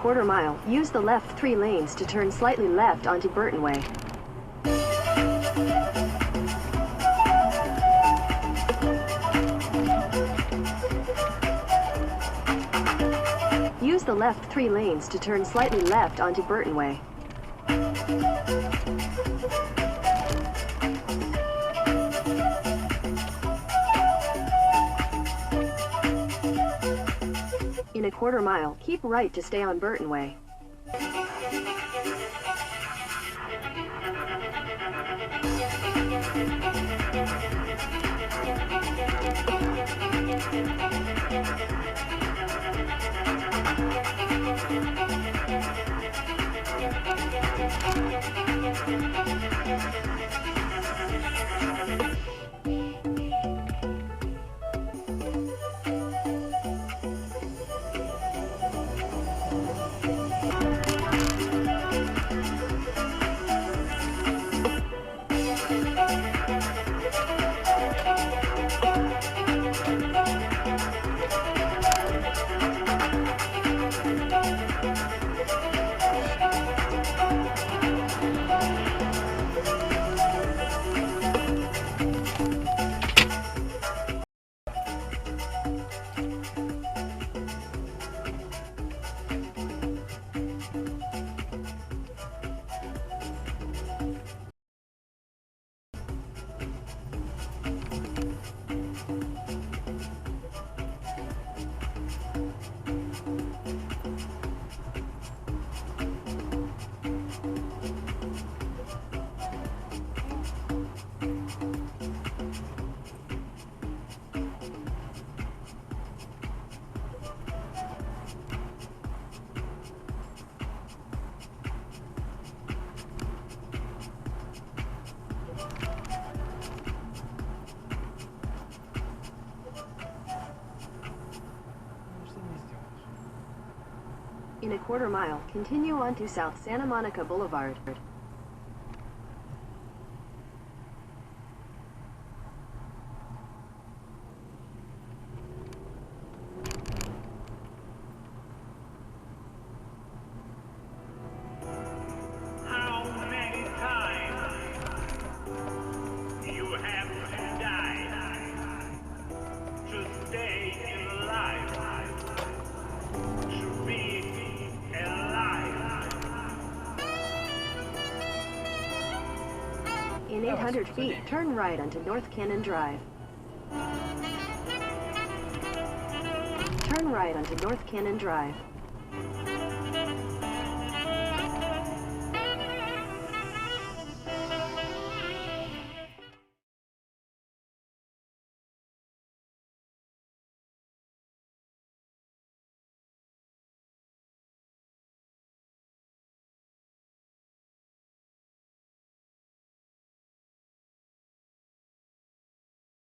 quarter mile, use the left 3 lanes to turn slightly left onto Burton Way. Use the left 3 lanes to turn slightly left onto Burton Way. In a quarter mile, keep right to stay on Burton Way. In a quarter mile, continue on to South Santa Monica Boulevard. How many times you have to die to stay in life, to be alive? In 800 feet, turn right onto North Cannon Drive. Turn right onto North Cannon Drive.